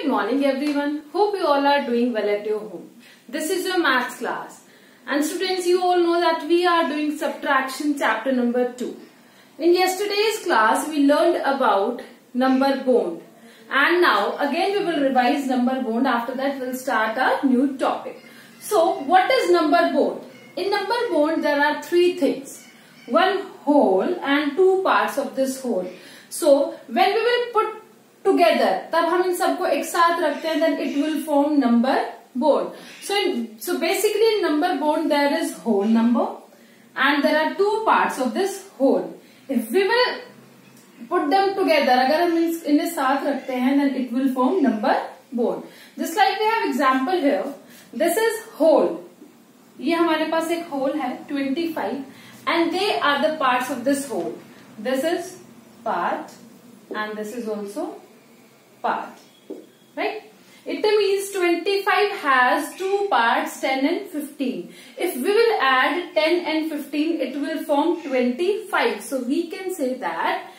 Good morning everyone. Hope you all are doing well at your home. This is your maths class. And students, you all know that we are doing subtraction chapter number 2. In yesterday's class, we learned about number bond. And now again we will revise number bond. After that we'll start a new topic. So what is number bond? In number bond there are three things. One whole and two parts of this whole. So when we will put together, तब हम इन सबको एक साथ रखते हैं, then it will form number bond. So basically in number bond there is whole number and there are two parts of this whole. If we will put them together, अगर हम इन्हें साथ रखते हैं, then it will form number bond. Just like we have example here, this is whole. ये हमारे पास एक whole है 25 and they are the parts of this whole. This is part and this is also part, right? It means 25 has two parts, 10 and 15. If we will add 10 and 15, it will form 25. So we can say that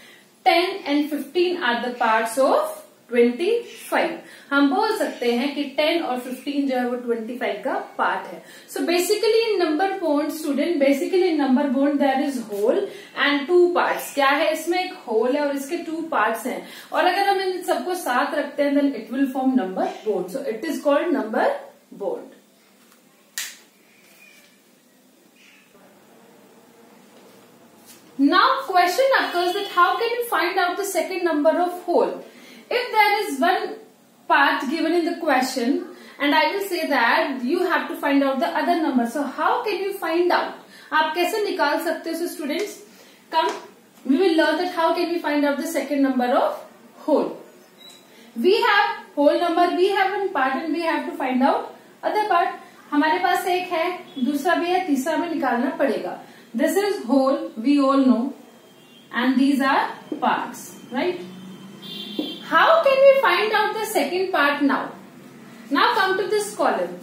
10 and 15 are the parts of 25. हम बोल सकते हैं कि 10 और 15 जो है वो 25 का पार्ट है. So basically in number bond, student, basically in number bond there is whole and two parts. क्या है इसमें? एक whole है और इसके two parts हैं. और अगर हम इन सबको साथ रखते हैं then it will form number bond. So it is called number bond. Now question occurs that how can you find out the second number of whole? If there is one part given in the question and I will say that you have to find out the other number. So how can you find out? आप कैसे निकाल सकते हो? So students, come, we will learn that how can we find out the second number of whole. We have whole number, we have one part and we have to find out other part. हमारे पास एक है, दूसरा भी है, तीसरा हमें निकालना पड़ेगा. This is whole, we all know, and these are parts, right? How can we find out the second part now? Now come to this column.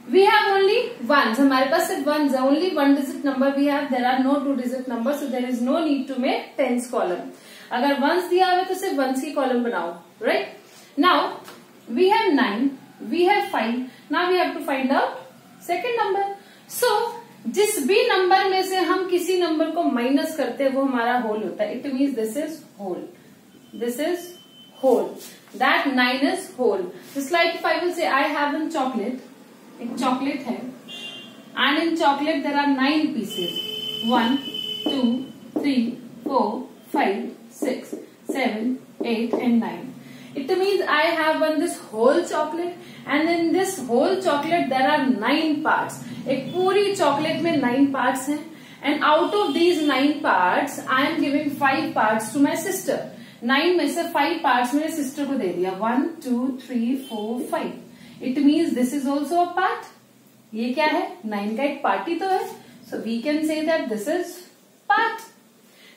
We have only ones. हमारे पास सिर्फ ones है. Only one digit number we have. There are no two digit numbers, so there is no need to make tens column. अगर ones दिया हुआ है तो सिर्फ ones की column बनाओ, right? Now we have 9, we have 5. Now we have to find out second number. So जिस भी नंबर में से हम किसी नंबर को माइनस करते हैं वो हमारा होल होता है. It means this is whole. This is whole. That 9 is whole. Just like if I will say I have one chocolate. एक chocolate है. And in chocolate there are 9 pieces. 1, 2, 3, 4, 5, 6, 7, 8 and 9. It means I have one this whole chocolate and in this whole chocolate there are 9 parts. एक पूरी chocolate में 9 parts हैं and out of these 9 parts I am giving 5 parts to my sister. 9 में से 5 parts मेरे sister को दे दिया. 1, 2, 3, 4, 5. It means this is also a part. ये क्या है? 9 का एक part ही तो है. So we can say that this is part.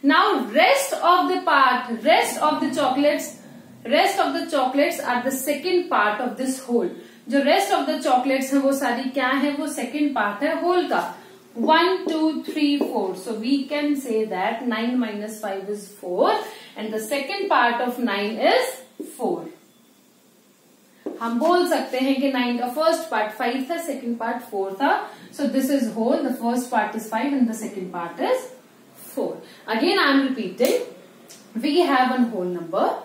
Now rest of the part, rest of the chocolates are the second part of this whole. जो rest of the chocolates है वो सारी क्या है? वो second part है whole का. 1, 2, 3, 4. So we can say that 9 minus 5 is 4 and the second part of 9 is 4. हम बोल सकते हैं कि 9 का first part 5 था, second part 4 था. So this is whole. The first part is 5 and the second part is 4. Again I am repeating. We have one whole number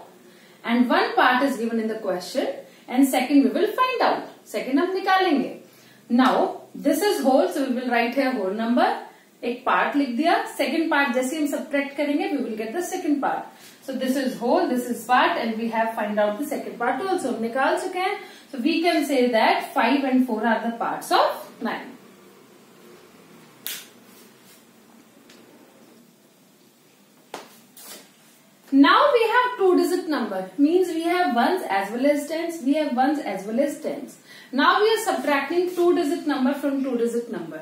and one part is given in the question and second we will find out. Second हम निकालेंगे. Now this is whole, so we will write here whole number. एक part लिख दिया. Second part जैसे हम subtract करेंगे, we will get the second part. So this is whole, this is part, and we have find out the second part also. हम निकाल चुके हैं. So we can say that 5 and 4 are the parts of 9. Now we have two digit number. Means we have ones as well as tens. We have ones as well as tens. Now we are subtracting two digit number from two digit number.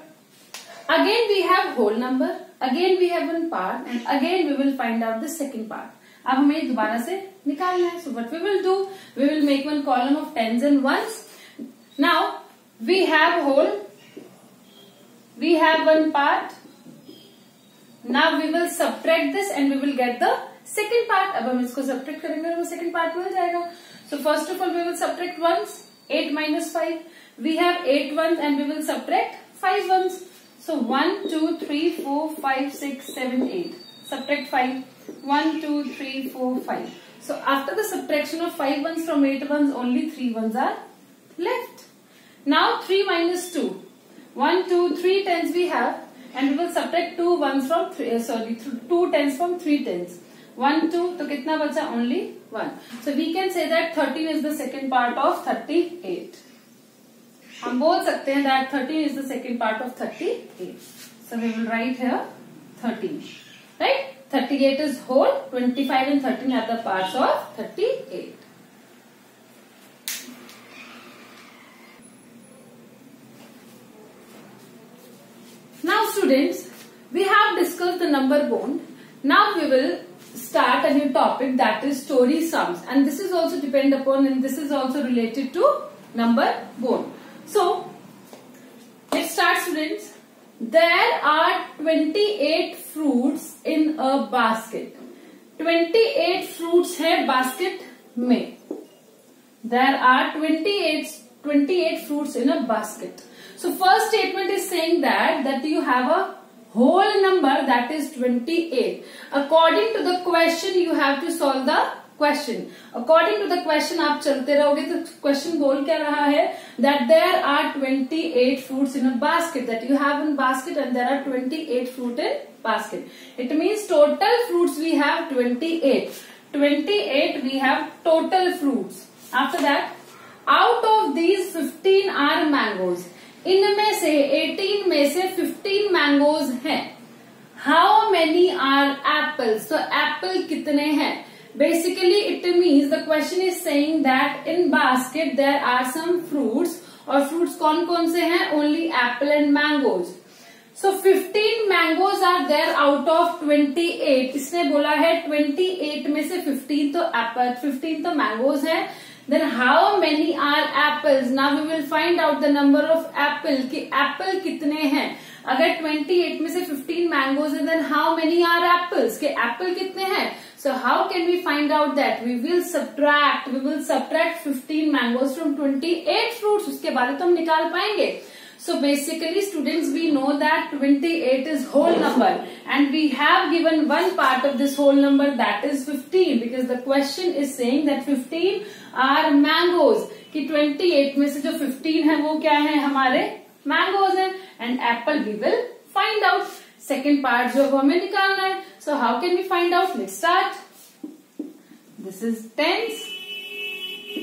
Again we have whole number. Again we have one part and again we will find out the second part. अब हमें दोबारा से निकालना है. So what we will do? We will make one column of tens and ones. Now we have whole. We have one part. Now we will subtract this and we will get the second part. अब हम इसको subtract करेंगे और वो second part मिल जाएगा। So first of all we will subtract ones, 8 minus 5. We have 8 ones and we will subtract 5 ones. So 1, 2, 3, 4, 5, 6, 7, 8. Subtract 5. 1, 2, 3, 4, 5. So after the subtraction of 5 ones from 8 ones, only 3 ones are left. Now 3 minus 2. 1, 2, 3 tens we have, and we will subtract 2 ones from 2 tens from 3 tens. 1, 2, तो कितना बचा? Only 1. So we can say that 13 is the second part of 38. हम बोल सकते हैं that 13 is the second part of 38. So we will write here 13. Right? 38 is whole, 25 and 13 are the parts of 38. Now students, we have discussed the number bond. Now we will start a new topic, that is story sums, and this is also depend upon, and this is also related to number bond. So let's start students. There are 28 fruits in a basket. 28 fruits है basket में. There are 28 fruits in a basket. So first statement is saying that you have a whole number, that is 28. According to the question you have to solve the question. According to the question आप चलते रहोगे तो question बोल क्या रहा है that there are 28 fruits in a basket, that you have in basket and there are 28 fruit in basket. It means total fruits we have 28. 28 we have total fruits. After that, out of these 15 are mangoes. इनमें से 18 में से 15 mangoes हैं. How many are apples? तो apple कितने हैं? Basically it means the question is saying that in basket there are some fruits, और fruits कौन कौन से हैं? Only apple and mangoes. So 15 mangoes are there out of 28. इसने बोला है 28 में से 15 तो एप्पल, 15 तो मैंगोज है. Then how many are apples? Now we will find out the number of apple, कि apple कितने हैं. अगर 28 में से 15 mangoes है, then how many are apples? कि apple कितने हैं? So how can we find out that? We will subtract 15 mangoes from 28 fruits. उसके बारे तो हम निकाल पाएंगे. So basically students, we know that 28 is whole number and we have given one part of this whole number, that is 15, because the question is saying that 15 are mangoes, कि 28 में से जो 15 है वो क्या है? हमारे mangoes हैं, and apple we will find out. Second part जो हमें निकालना है. So how can we find out? Let's start. This is tens,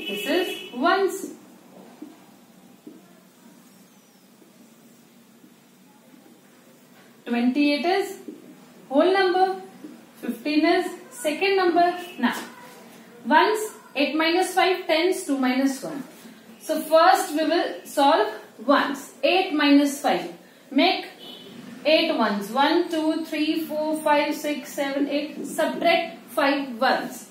this is ones. 28 is whole number, 15 is second number. Now, ones, 8 minus 5, tens, 2 minus 1. So first we will solve ones. 8 minus 5. Make 8 ones. 1, 2, 3, 4, 5, 6, 7, 8. Subtract 5 ones.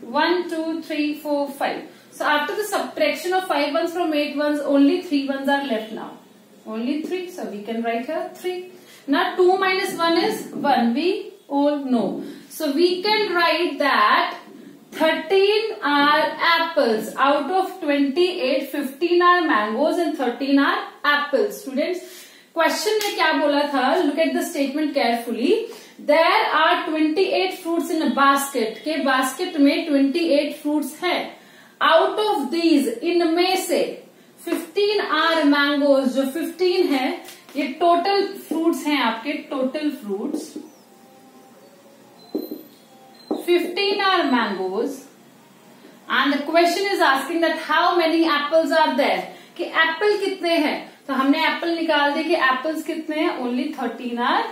1, 2, 3, 4, 5. So after the subtraction of 5 ones from 8 ones, only 3 ones are left now. Only 3. So we can write here 3. Now 2 minus 1 is 1. We all know. So we can write that 13 are apples. Out of 28, 15 are mangoes and 13 are apples. Students, question में क्या बोला था? Look at the statement carefully. There are 28 fruits in a basket. के basket में 28 fruits हैं. Out of these, इनमें से 15 are mangoes. जो 15 है ये टोटल फ्रूट्स हैं आपके. Total fruits 15 are mangoes and the question is asking that how many apples are there, कि एप्पल कितने हैं. तो हमने एप्पल निकाल दिए कि एप्पल्स कितने हैं. Only 13 are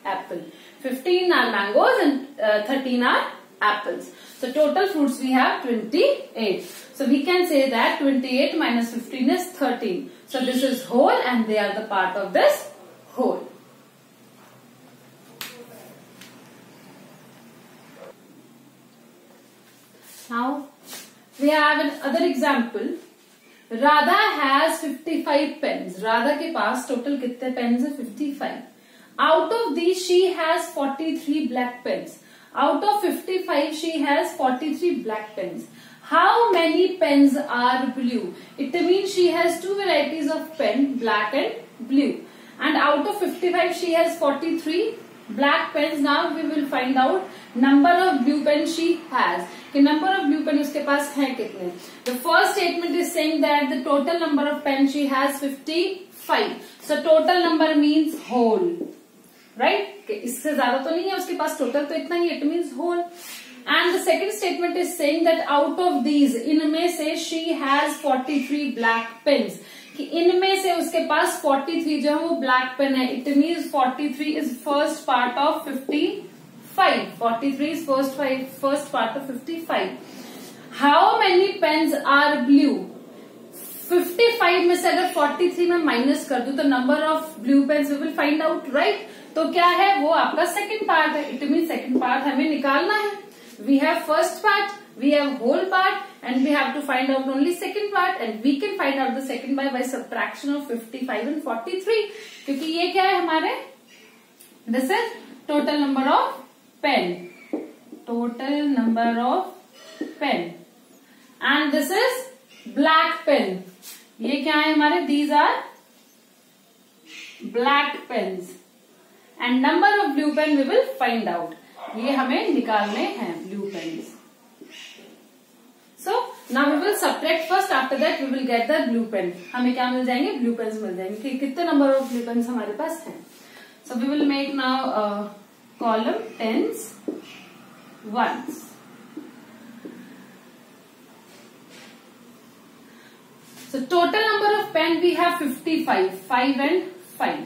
apple, 15 are mangoes and 13 are apples. So total fruits we have 28. So we can say that 28 minus 15 is 13. So this is whole and they are the part of this whole. Now we have another example. Radha has 55 pens. Radha के पास total कितने pens है? 55. Out of these she has 43 black pens. Out of 55 she has 43 black pens. How many pens are blue? It means she has two varieties of pen, black and blue. And out of 55 she has 43 black pens. Now we will find out number of blue pens she has. कि number of blue pen उसके पास है कितने. The first statement is saying that the total number of pens she has 55. So total number means whole, right? इससे ज्यादा तो नहीं है उसके पास, total तो इतना ही, it means whole. And the second statement is saying that out of these, इनमें से she has 43 black pens. कि इनमें से उसके पास 43 जो है वो black pen है. It means 43 is first part of 55. 43 is first part of 55. How many pens are blue? 55 में से अगर 43 में माइनस कर दूं तो number of blue pens we will find out, right? तो क्या है वो आपका सेकंड पार्ट है. इट मीन सेकंड पार्ट हमें निकालना है. We have first part, we have whole part, and we have to find out only second part, and we can find out the second by subtraction of 55 and 43. क्योंकि ये क्या है हमारे, this is total number of pen, total number of pen, and this is black pen. ये क्या है हमारे, these are black pens, and number of blue pen we will find out. ये हमें निकालने हैं blue pens. So now we will subtract first, after that we will get the blue pen. हमें क्या मिल जाएंगे, ब्लू पेन्स मिल जाएंगे. कि कितने नंबर ऑफ ब्लू पेन्स हमारे पास हैं. So we will make now column tens, ones. So total number of pen we have 55, 5 and 5.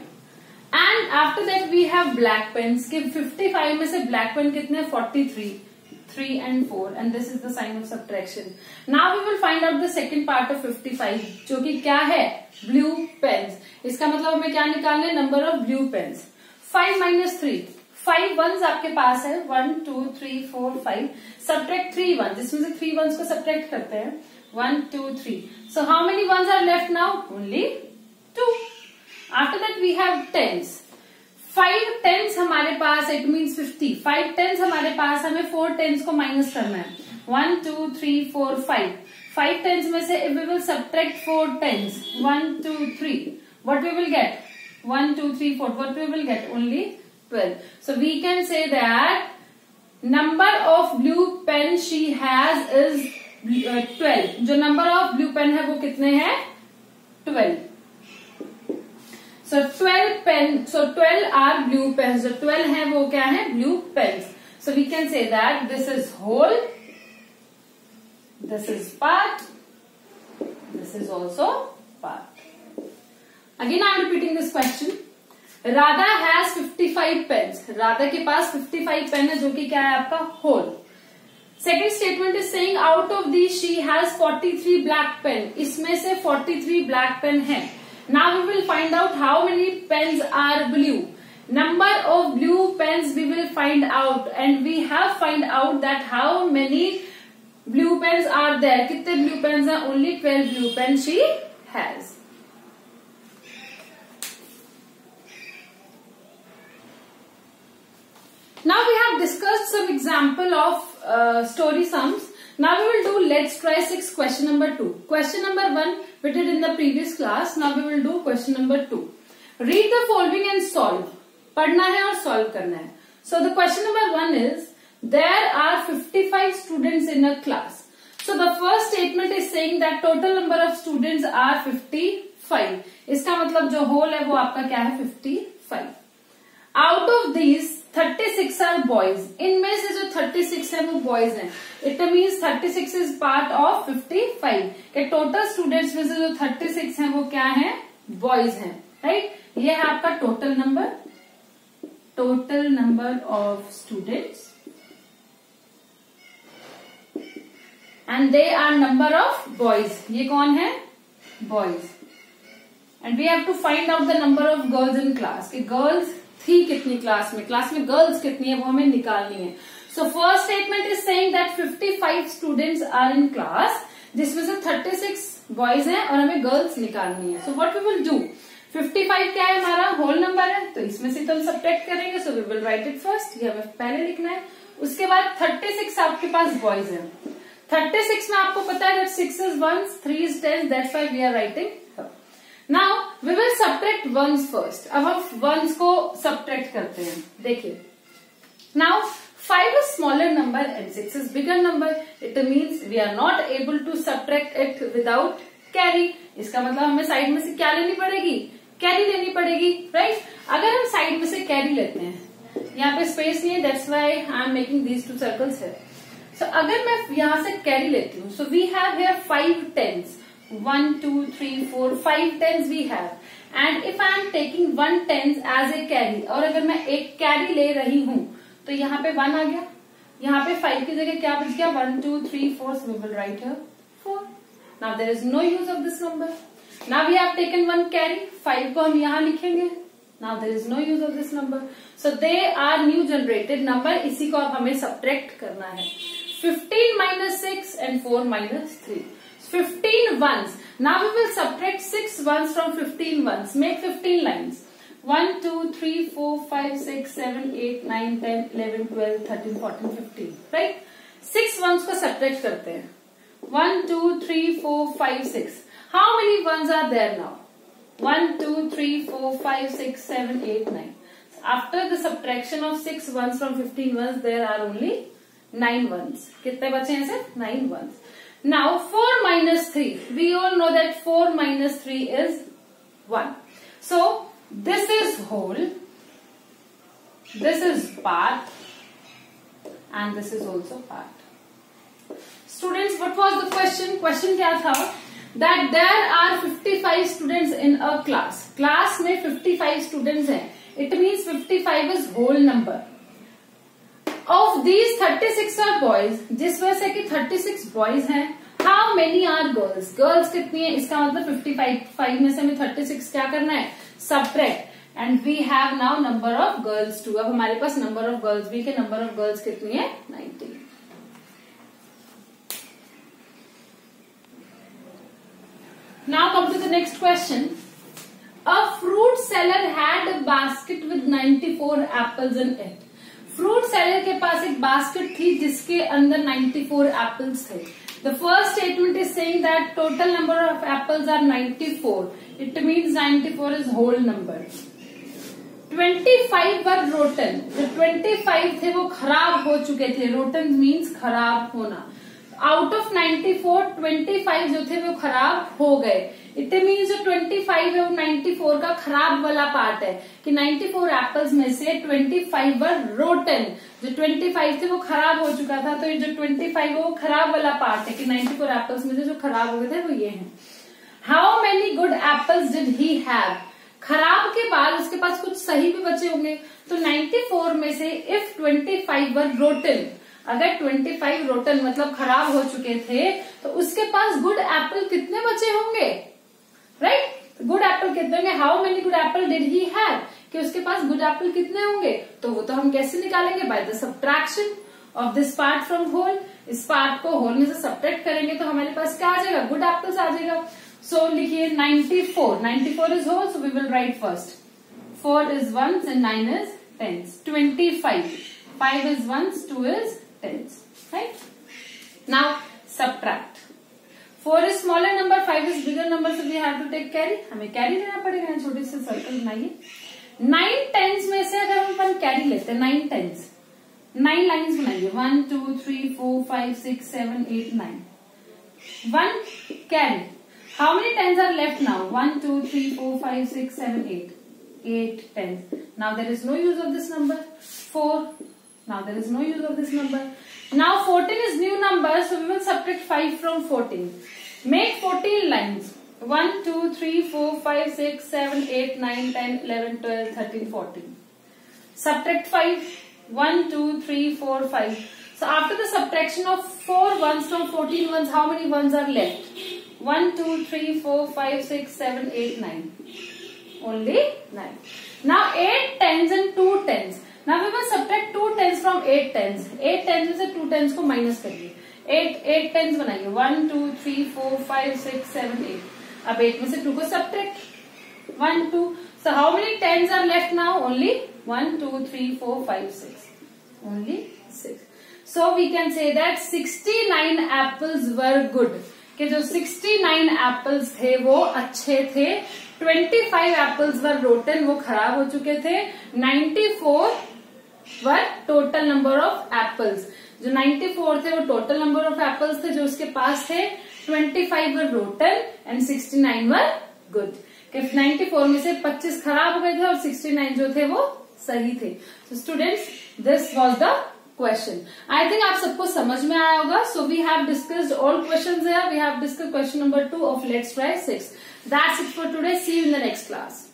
And after that we have black pens. कि 55 में से black pen कितने, 43, 3 and 4, and this is the sign of subtraction. Now we will find out the second part of 55, जो कि क्या है, blue pens. इसका मतलब हमें क्या निकालना है, number of blue pens. 5 minus 3, 5 ones आपके पास है, 1 2 3 4 5. Subtract 3 ones, इसमें से 3 ones को subtract करते हैं, 1 2 3. So how many ones are left now? Only 2. After that we have tens. 5 tens हमारे पास, it means 50. 5 tens हमारे पास, हमें 4 tens को माइनस करना है. 1 2 3 4 5. 5 tens में से if we will subtract 4 tens, 1 2 3, what we will get? 1 2 3 4. What we will get? Only 12. So we can say that number of blue pen she has is 12. जो number of blue pen है वो कितने हैं, 12. So 12 pen, so 12 are blue pens. जो 12 है वो क्या है, blue pens. So we can say that this is whole, this is part, this is also part. Again I am repeating this question. Radha has 55 pens. Radha के पास 55 pen है जो कि क्या है आपका whole. Second statement is saying out of these she has 43 black pen. इसमें से 43 black pen है. Now we will find out how many pens are blue. Number of blue pens we will find out, and we have find out that how many blue pens are there. कितने blue pens हैं? Only 12 blue pens she has. Now we have discussed some example of story sums. Now we will do let's try 6 question number 2. Question number 1 we did in the previous class. Now we will do question number 2. Read the following and solve. पढ़ना है और solve करना है. So the question number 1 is there are 55 students in a class. So the first statement is saying that total number of students are 55. इसका मतलब जो whole है वो आपका क्या है, 55. Out of these 36 are boys. इनमें से जो 36 है वो boys हैं. It means 36 is part of 55. के टोटल स्टूडेंट्स में से जो 36 हैं वो क्या हैं, boys हैं, right? ये है आपका total number of students, and they are number of boys. ये कौन है, boys. And we have to find out the number of girls in class. कि गर्ल्स थी कितनी क्लास में गर्ल्स कितनी है वो हमें निकालनी है. So first statement is saying that 55 students are in class, जिसमें से 36 बॉयज हैं और हमें गर्ल्स निकालनी है. So what we will do, 55 क्या है हमारा, होल नंबर है, तो इसमें से तो हम सब्ट्रैक्ट करेंगे. So we will write it first. ये हमें पहले लिखना है. उसके बाद 36 आपके पास बॉयज हैं। 36 में आपको पता है that 6 is ones, 3 is tens, that's why we are writing here. Now we will subtract ones first. अब हम ones को subtract करते हैं। देखिए, now 5 is smaller number and 6 is bigger number. It means we are not able to subtract it without carry. इसका मतलब हमें side में से क्या लेनी पड़ेगी? कैरी लेनी पड़ेगी, राइट? अगर हम साइड में से कैरी लेते हैं, यहाँ पे स्पेस नहीं है, that's why I am making these 2 circles है। सो अगर मैं यहाँ से कैरी लेती हूँ, so we have here 5 tens, 1 2 3 4 5 tens we have, and if I am taking 1 tens as a carry, और अगर मैं एक कैरी ले रही हूँ तो यहाँ पे 1 आ गया, यहाँ पे 5 की जगह क्या बच गया? 1 2 3 4, so we will write here 4. Now there is no use of this number. Now we have taken 1 carry, 5 को हम यहाँ लिखेंगे. Now there is no use of this number. So they are new generated number. इसी को अब हमें subtract करना है. 15 minus 6 and 4 minus 3. 15 ones. Now we will subtract 6 ones from 15 ones. Make 15 lines. 1 2 3 4 5 6 7 8 9 10 11 12 13 14 15. Right? 6 ones को subtract करते हैं. 1 2 3 4 5 6. How many ones are there now? 1 2 3 4 5 6 7 8 9. After the subtraction of 6 ones from 15 ones, there are only 9 ones. कितने बचे हैं ऐसे? 9 ones. Now 4 minus 3. We all know that 4 minus 3 is 1. So this is whole, this is part, and this is also part. Students, what was the question? Question क्या था? That there are 55 students in a class. Class में 55 students हैं. It means 55 is whole number. Of these 36 are boys. जिस वजह से कि 36 boys हैं. How many are girls? Girls कितनी है? इसका मतलब 55 में से हमें 36 क्या करना है? Subtract. And we have now number of girls too. अब हमारे पास number of girls भी के number of girls कितनी है? 90. Now come to the next question. A fruit seller had a basket with 94 apples in it. Fruit seller के पास एक basket थी जिसके अंदर 94 apples थे. The first statement is saying that total number of apples are 94. It means 94 is whole number. 25 were rotten. जो 25 थे वो खराब हो चुके थे. Rotten means खराब होना. आउट ऑफ 94 25 जो थे वो खराब हो गए. इट मीन्स जो 25 है वो 94 का खराब वाला पार्ट है कि 94 एप्पल्स में से 25 वर रोटन. जो 25 थे वो खराब हो चुका था, तो ये जो 25 है वो खराब वाला पार्ट है कि 94 एप्पल्स में से जो खराब हो गए थे वो ये हैं. How many good apples did he have? खराब के बाद उसके पास कुछ सही भी बचे होंगे. तो 94 में से इफ 25 वर रोटन, अगर 25 रोटन मतलब खराब हो चुके थे, तो उसके पास गुड एप्पल कितने बचे होंगे? राइट? गुड एप्पल कितने होंगे? How many good Apple did he have? कि उसके पास गुड एप्पल कितने होंगे? तो वो तो हम कैसे निकालेंगे? By the subtraction of this part from whole. इस पार्ट को होल में से सब्ट्रैक्ट करेंगे तो हमारे पास क्या आ जाएगा? गुड एप्पल्स आ जाएगा. सो लिखिए 94 is whole, so we will write first 4 is ones and 9 is tens. 25 5 is ones, 2 is tens. Right? Now subtract. 4 is smaller number, 5 is bigger number, so we have to take carry. हमें carry लेना पड़ेगा. छोटे से circle बनाइए. 9 tens में से अगर हम अपन कैरी लेते हैं 9 tens, 9 लाइन्स बनाइए. 1 2 3 4 5 6 7 8 9. 1 carry. How many tens are left now? 1 2 3 4 5 6 7 8. 8 tens. Now there is no use of this number. 4. Now there is no use of this number. Now 14 is new number, so we will subtract 5 from 14. Make 14 lines. 1 2 3 4 5 6 7 8 9 10 11 12 13 14. Subtract 5. 1 2 3 4 5. So after the subtraction of 4 ones from 14 ones, how many ones are left? 1 2 3 4 5 6 7 8 9. Only 9. Now 8 tens and 2 tens. Now we will subtract 2 tens from 8 tens. 8 tens में से 2 tens को minus करिए. 8 tens बनाइए. 1 2 3 4 5 6 7 8. अब 8 में से 2 को subtract. 1 2. So how many tens are left now? Only 1 2 3 4 5 6. Only 6. So we can say that 69 apples were good. कि जो 69 एप्पल्स थे वो अच्छे थे, 25 एप्पल्स वर रोटन, वो खराब हो चुके थे, 94 वर टोटल नंबर ऑफ एप्पल्स, जो 94 थे वो टोटल नंबर ऑफ एप्पल्स थे जो उसके पास थे, 25 वर रोटन एंड 69 वर गुड. कि 94 में से 25 खराब हो गए थे और 69 जो थे वो सही थे. So students, this was the question. I think आप सबको समझ में आया होगा. So we have discussed all questions here. We have discussed question number 2 of Let's Try 6. That's it for today. See you in the next class.